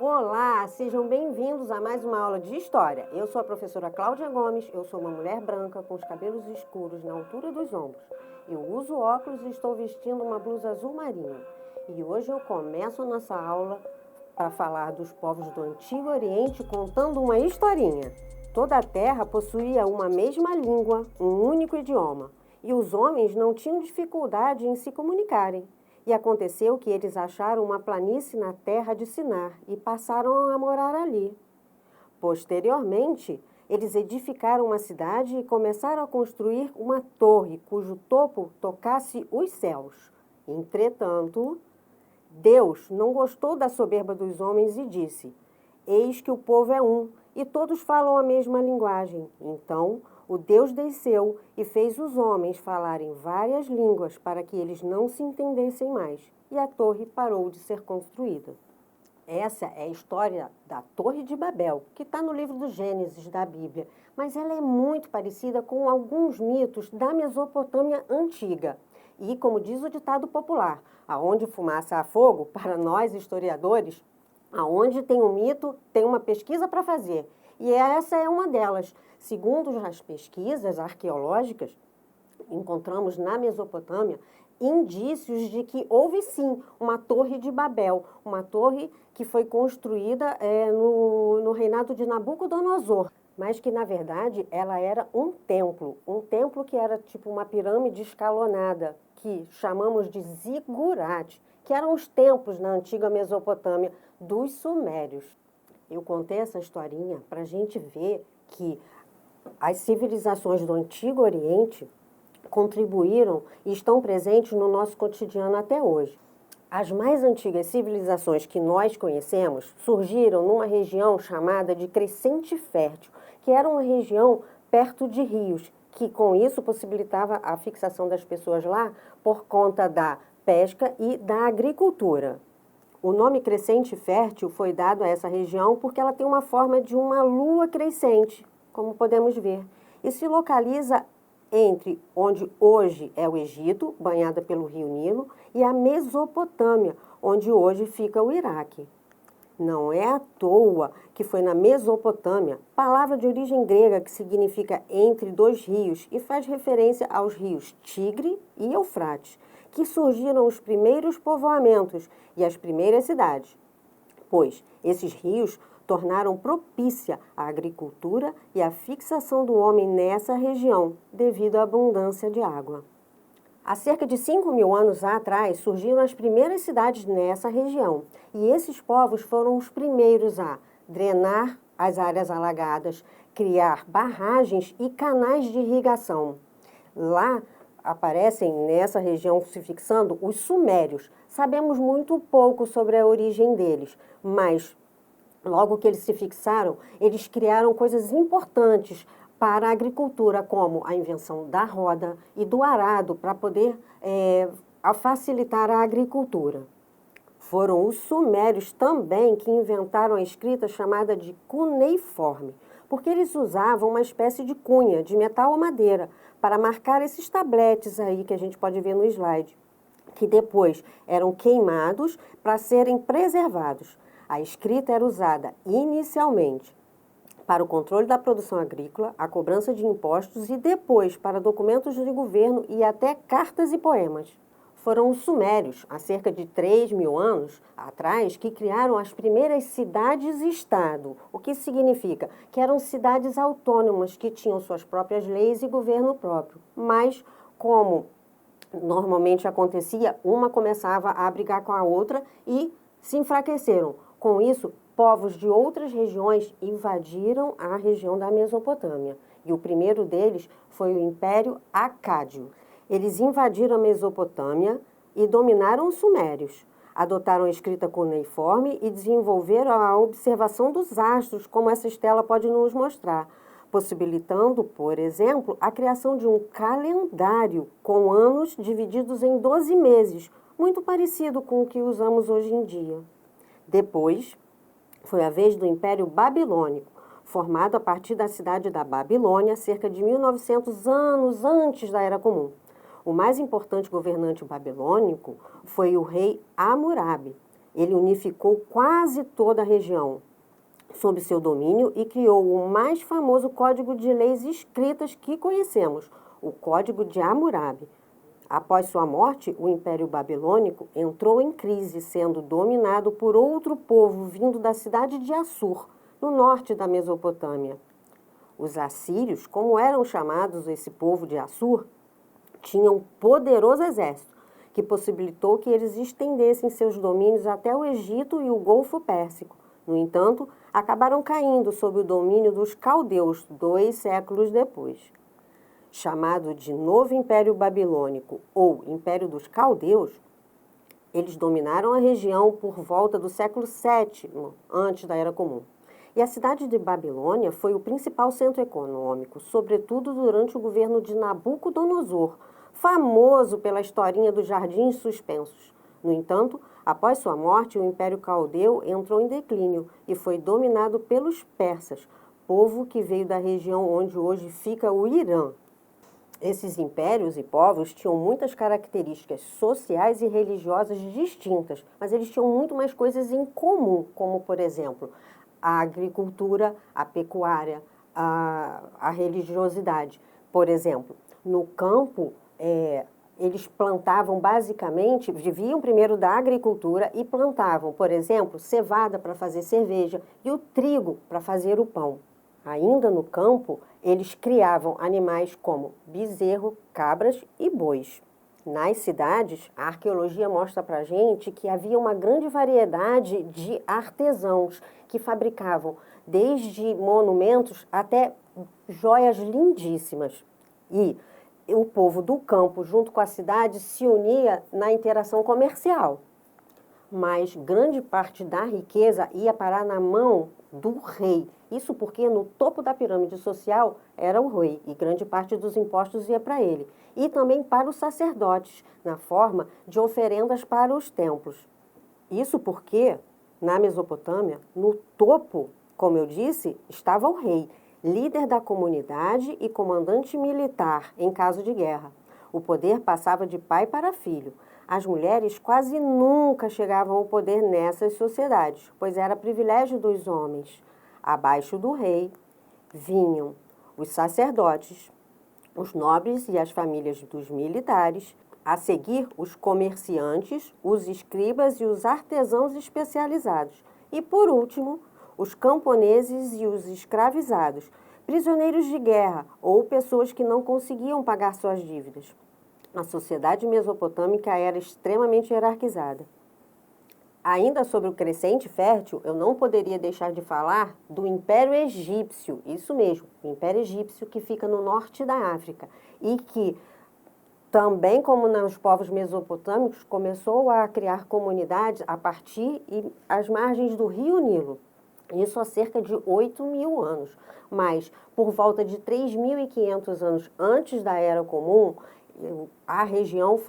Olá, sejam bem-vindos a mais uma aula de História. Eu sou a professora Cláudia Gomes, eu sou uma mulher branca com os cabelos escuros na altura dos ombros. Eu uso óculos e estou vestindo uma blusa azul marinho. E hoje eu começo a nossa aula para falar dos povos do Antigo Oriente contando uma historinha. Toda a terra possuía uma mesma língua, um único idioma, e os homens não tinham dificuldade em se comunicarem. E aconteceu que eles acharam uma planície na terra de Sinar e passaram a morar ali. Posteriormente, eles edificaram uma cidade e começaram a construir uma torre cujo topo tocasse os céus. Entretanto, Deus não gostou da soberba dos homens e disse: Eis que o povo é um, e todos falam a mesma linguagem. Então, o Deus desceu e fez os homens falarem várias línguas para que eles não se entendessem mais. E a torre parou de ser construída. Essa é a história da Torre de Babel, que está no livro do Gênesis da Bíblia, mas ela é muito parecida com alguns mitos da Mesopotâmia antiga. E, como diz o ditado popular, aonde fumaça há fogo, para nós historiadores, aonde tem um mito, tem uma pesquisa para fazer. E essa é uma delas. Segundo as pesquisas arqueológicas, encontramos na Mesopotâmia indícios de que houve sim uma Torre de Babel, uma torre que foi construída no reinado de Nabucodonosor, mas que na verdade ela era um templo que era tipo uma pirâmide escalonada, que chamamos de zigurate, que eram os templos na antiga Mesopotâmia dos sumérios. Eu contei essa historinha para a gente ver que as civilizações do Antigo Oriente contribuíram e estão presentes no nosso cotidiano até hoje. As mais antigas civilizações que nós conhecemos surgiram numa região chamada de Crescente Fértil, que era uma região perto de rios, que com isso possibilitava a fixação das pessoas lá por conta da pesca e da agricultura. O nome Crescente Fértil foi dado a essa região porque ela tem uma forma de uma lua crescente, como podemos ver, e se localiza entre onde hoje é o Egito, banhada pelo rio Nilo, e a Mesopotâmia, onde hoje fica o Iraque. Não é à toa que foi na Mesopotâmia, palavra de origem grega que significa entre dois rios e faz referência aos rios Tigre e Eufrates, que surgiram os primeiros povoamentos e as primeiras cidades, pois esses rios tornaram propícia a agricultura e a fixação do homem nessa região, devido à abundância de água. Há cerca de 5.000 anos atrás, surgiram as primeiras cidades nessa região, e esses povos foram os primeiros a drenar as áreas alagadas, criar barragens e canais de irrigação. Lá aparecem nessa região se fixando os sumérios. Sabemos muito pouco sobre a origem deles, mas logo que eles se fixaram, eles criaram coisas importantes para a agricultura, como a invenção da roda e do arado, para poder facilitar a agricultura. Foram os sumérios também que inventaram a escrita chamada de cuneiforme, porque eles usavam uma espécie de cunha de metal ou madeira para marcar esses tabletes aí que a gente pode ver no slide, que depois eram queimados para serem preservados. A escrita era usada inicialmente para o controle da produção agrícola, a cobrança de impostos e depois para documentos de governo e até cartas e poemas. Foram os sumérios, há cerca de 3.000 anos atrás, que criaram as primeiras cidades-estado. O que significa? Que eram cidades autônomas que tinham suas próprias leis e governo próprio. Mas, como normalmente acontecia, uma começava a brigar com a outra e se enfraqueceram. Com isso, povos de outras regiões invadiram a região da Mesopotâmia. E o primeiro deles foi o Império Acádio. Eles invadiram a Mesopotâmia e dominaram os sumérios. Adotaram a escrita cuneiforme e desenvolveram a observação dos astros, como essa estela pode nos mostrar, possibilitando, por exemplo, a criação de um calendário com anos divididos em 12 meses, muito parecido com o que usamos hoje em dia. Depois, foi a vez do Império Babilônico, formado a partir da cidade da Babilônia, cerca de 1.900 anos antes da Era Comum. O mais importante governante babilônico foi o rei Hammurabi. Ele unificou quase toda a região sob seu domínio e criou o mais famoso código de leis escritas que conhecemos, o Código de Hammurabi. Após sua morte, o Império Babilônico entrou em crise, sendo dominado por outro povo vindo da cidade de Assur, no norte da Mesopotâmia. Os assírios, como eram chamados esse povo de Assur, tinham um poderoso exército, que possibilitou que eles estendessem seus domínios até o Egito e o Golfo Pérsico. No entanto, acabaram caindo sob o domínio dos caldeus 2 séculos depois. Chamado de Novo Império Babilônico ou Império dos Caldeus, eles dominaram a região por volta do século VII, antes da Era Comum. E a cidade de Babilônia foi o principal centro econômico, sobretudo durante o governo de Nabucodonosor, famoso pela historinha dos jardins suspensos. No entanto, após sua morte, o Império Caldeu entrou em declínio e foi dominado pelos persas, povo que veio da região onde hoje fica o Irã. Esses impérios e povos tinham muitas características sociais e religiosas distintas, mas eles tinham muito mais coisas em comum, como, por exemplo, a agricultura, a pecuária, a religiosidade. Por exemplo, no campo, eles plantavam basicamente, viviam primeiro da agricultura e plantavam, por exemplo, cevada para fazer cerveja e o trigo para fazer o pão. Ainda no campo, eles criavam animais como bezerro, cabras e bois. Nas cidades, a arqueologia mostra para a gente que havia uma grande variedade de artesãos que fabricavam desde monumentos até joias lindíssimas. E o povo do campo, junto com a cidade, se unia na interação comercial. Mas grande parte da riqueza ia parar na mão do rei. Isso porque no topo da pirâmide social era o rei e grande parte dos impostos ia para ele. E também para os sacerdotes, na forma de oferendas para os templos. Isso porque, na Mesopotâmia, no topo, como eu disse, estava o rei, líder da comunidade e comandante militar em caso de guerra. O poder passava de pai para filho. As mulheres quase nunca chegavam ao poder nessas sociedades, pois era privilégio dos homens. Abaixo do rei vinham os sacerdotes, os nobres e as famílias dos militares, a seguir os comerciantes, os escribas e os artesãos especializados, e por último, os camponeses e os escravizados, prisioneiros de guerra ou pessoas que não conseguiam pagar suas dívidas. A sociedade mesopotâmica era extremamente hierarquizada. Ainda sobre o crescente fértil, eu não poderia deixar de falar do Império Egípcio, isso mesmo, o Império Egípcio que fica no norte da África e que, também como nos povos mesopotâmicos, começou a criar comunidades a partir e às margens do Rio Nilo. Isso há cerca de 8.000 anos, mas por volta de 3.500 anos antes da Era Comum, a região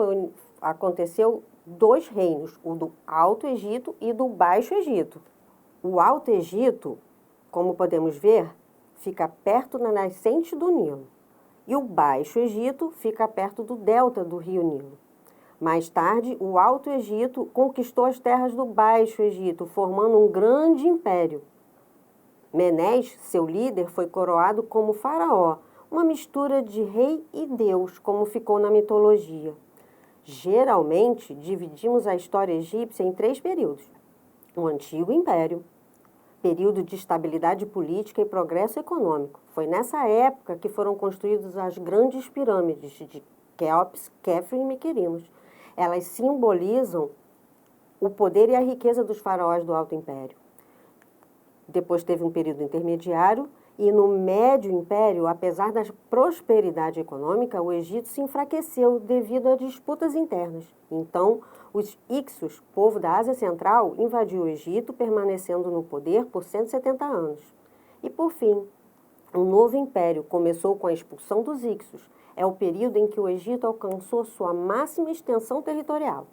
aconteceu 2 reinos, o do Alto Egito e do Baixo Egito. O Alto Egito, como podemos ver, fica perto da nascente do Nilo, e o Baixo Egito fica perto do delta do Rio Nilo. Mais tarde, o Alto Egito conquistou as terras do Baixo Egito, formando um grande império. Menes, seu líder, foi coroado como faraó, uma mistura de rei e deus, como ficou na mitologia. Geralmente, dividimos a história egípcia em 3 períodos. O Antigo Império, período de estabilidade política e progresso econômico. Foi nessa época que foram construídas as grandes pirâmides de Quéops, Quefre e Miquerinos. Elas simbolizam o poder e a riqueza dos faraós do Alto Império. Depois teve um período intermediário e no Médio Império, apesar da prosperidade econômica, o Egito se enfraqueceu devido a disputas internas. Então, os Hyksos, povo da Ásia Central, invadiu o Egito, permanecendo no poder por 170 anos. E por fim, o novo império começou com a expulsão dos Hyksos. É o período em que o Egito alcançou sua máxima extensão territorial.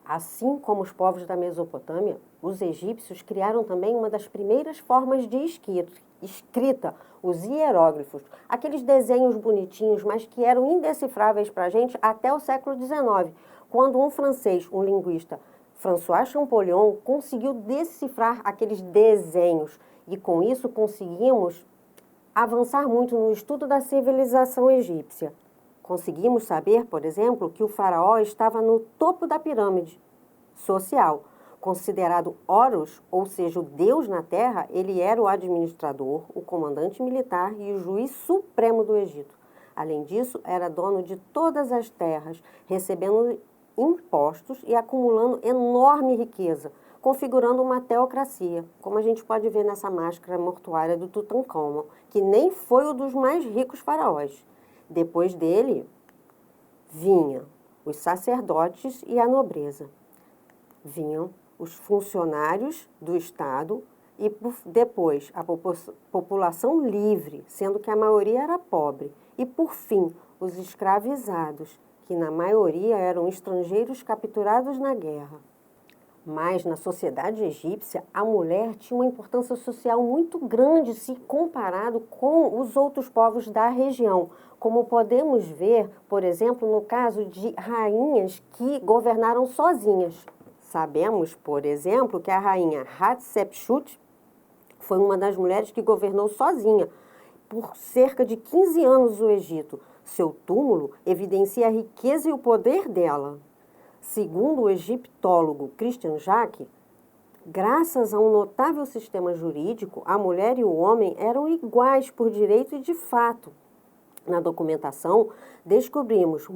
Assim como os povos da Mesopotâmia, os egípcios criaram também uma das primeiras formas de escrita, os hieróglifos, aqueles desenhos bonitinhos, mas que eram indecifráveis para a gente até o século XIX, quando um francês, um linguista, François Champollion conseguiu decifrar aqueles desenhos e com isso conseguimos avançar muito no estudo da civilização egípcia. Conseguimos saber, por exemplo, que o faraó estava no topo da pirâmide social. Considerado Horus, ou seja, o deus na terra, ele era o administrador, o comandante militar e o juiz supremo do Egito. Além disso, era dono de todas as terras, recebendo impostos e acumulando enorme riqueza, configurando uma teocracia, como a gente pode ver nessa máscara mortuária do Tutancâmon, que nem foi o dos mais ricos faraós. Depois dele, vinham os sacerdotes e a nobreza. Vinham os funcionários do Estado e depois a população livre, sendo que a maioria era pobre. E, por fim, os escravizados, que na maioria eram estrangeiros capturados na guerra. Mas na sociedade egípcia, a mulher tinha uma importância social muito grande se comparado com os outros povos da região, como podemos ver, por exemplo, no caso de rainhas que governaram sozinhas. Sabemos, por exemplo, que a rainha Hatshepsut foi uma das mulheres que governou sozinha por cerca de 15 anos o Egito. Seu túmulo evidencia a riqueza e o poder dela. Segundo o egiptólogo Christian Jaque, graças a um notável sistema jurídico, a mulher e o homem eram iguais por direito e de fato. Na documentação, descobrimos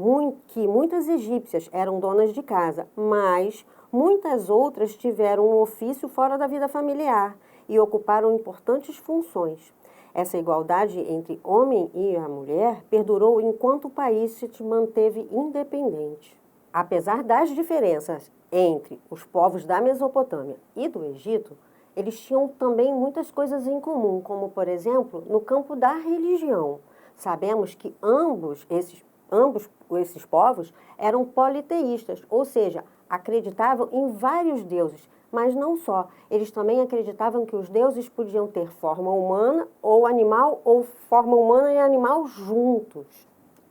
que muitas egípcias eram donas de casa, mas muitas outras tiveram um ofício fora da vida familiar e ocuparam importantes funções. Essa igualdade entre homem e a mulher perdurou enquanto o país se manteve independente. Apesar das diferenças entre os povos da Mesopotâmia e do Egito, eles tinham também muitas coisas em comum, como, por exemplo, no campo da religião. Sabemos que ambos esses povos eram politeístas, ou seja, acreditavam em vários deuses, mas não só. Eles também acreditavam que os deuses podiam ter forma humana ou animal, ou forma humana e animal juntos.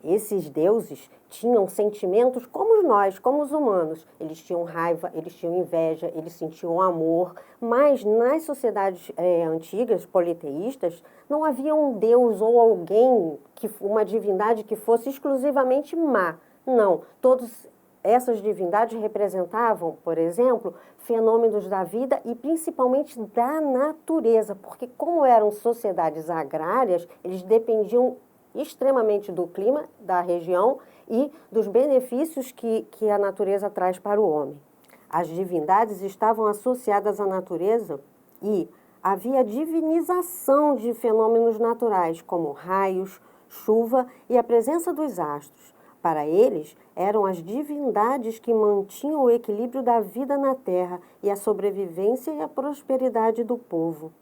Esses deuses tinham sentimentos como nós, como os humanos. Eles tinham raiva, eles tinham inveja, eles sentiam amor. Mas nas sociedades antigas, politeístas, não havia um deus ou alguém, uma divindade que fosse exclusivamente má. Não, todas essas divindades representavam, por exemplo, fenômenos da vida e principalmente da natureza, porque como eram sociedades agrárias, eles dependiam extremamente do clima da região e dos benefícios que a natureza traz para o homem. As divindades estavam associadas à natureza e havia divinização de fenômenos naturais, como raios, chuva e a presença dos astros. Para eles, eram as divindades que mantinham o equilíbrio da vida na terra e a sobrevivência e a prosperidade do povo.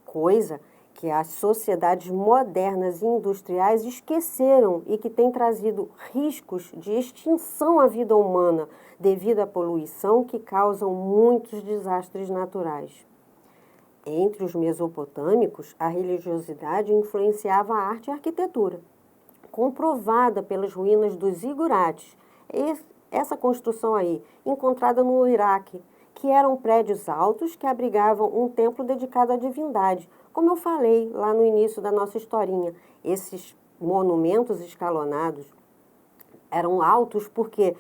Coisa que as sociedades modernas e industriais esqueceram e que tem trazido riscos de extinção à vida humana devido à poluição que causam muitos desastres naturais. Entre os mesopotâmicos, a religiosidade influenciava a arte e a arquitetura, comprovada pelas ruínas dos zigurates. Essa construção aí, encontrada no Iraque, que eram prédios altos que abrigavam um templo dedicado à divindade. Como eu falei lá no início da nossa historinha, esses monumentos escalonados eram altos porque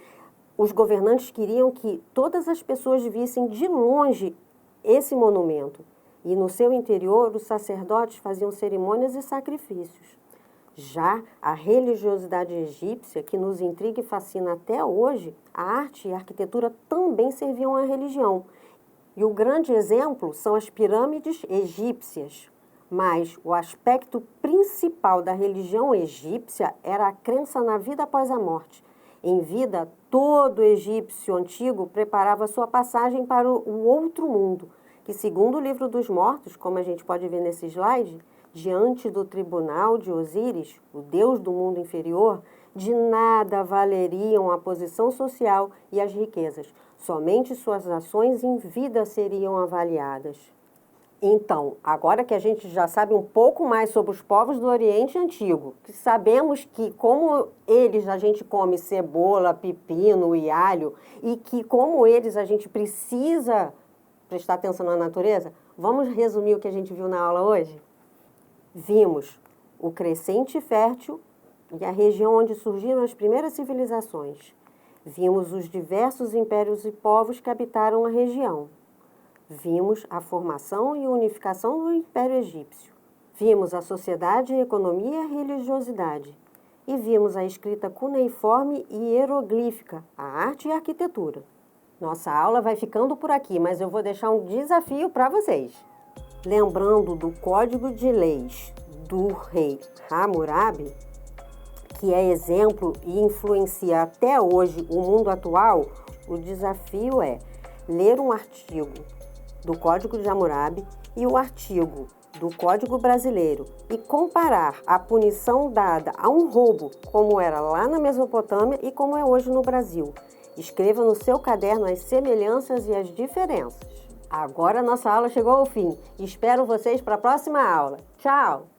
os governantes queriam que todas as pessoas vissem de longe esse monumento. E no seu interior, os sacerdotes faziam cerimônias e sacrifícios. Já a religiosidade egípcia, que nos intriga e fascina até hoje, a arte e a arquitetura também serviam à religião. E o grande exemplo são as pirâmides egípcias. Mas o aspecto principal da religião egípcia era a crença na vida após a morte. Em vida, todo egípcio antigo preparava sua passagem para o outro mundo, que segundo o livro dos mortos, como a gente pode ver nesse slide, diante do tribunal de Osíris, o deus do mundo inferior, de nada valeriam a posição social e as riquezas. Somente suas ações em vida seriam avaliadas. Então, agora que a gente já sabe um pouco mais sobre os povos do Oriente Antigo, que sabemos que como eles a gente come cebola, pepino e alho, e que como eles a gente precisa prestar atenção na natureza, vamos resumir o que a gente viu na aula hoje? Vimos o crescente fértil e a região onde surgiram as primeiras civilizações. Vimos os diversos impérios e povos que habitaram a região. Vimos a formação e unificação do Império Egípcio. Vimos a sociedade, a economia e a religiosidade. E vimos a escrita cuneiforme e hieroglífica, a arte e a arquitetura. Nossa aula vai ficando por aqui, mas eu vou deixar um desafio para vocês. Lembrando do Código de Leis do rei Hammurabi, que é exemplo e influencia até hoje o mundo atual, o desafio é ler um artigo do Código de Hammurabi e o artigo do Código Brasileiro e comparar a punição dada a um roubo, como era lá na Mesopotâmia e como é hoje no Brasil. Escreva no seu caderno as semelhanças e as diferenças. Agora a nossa aula chegou ao fim. Espero vocês para a próxima aula. Tchau!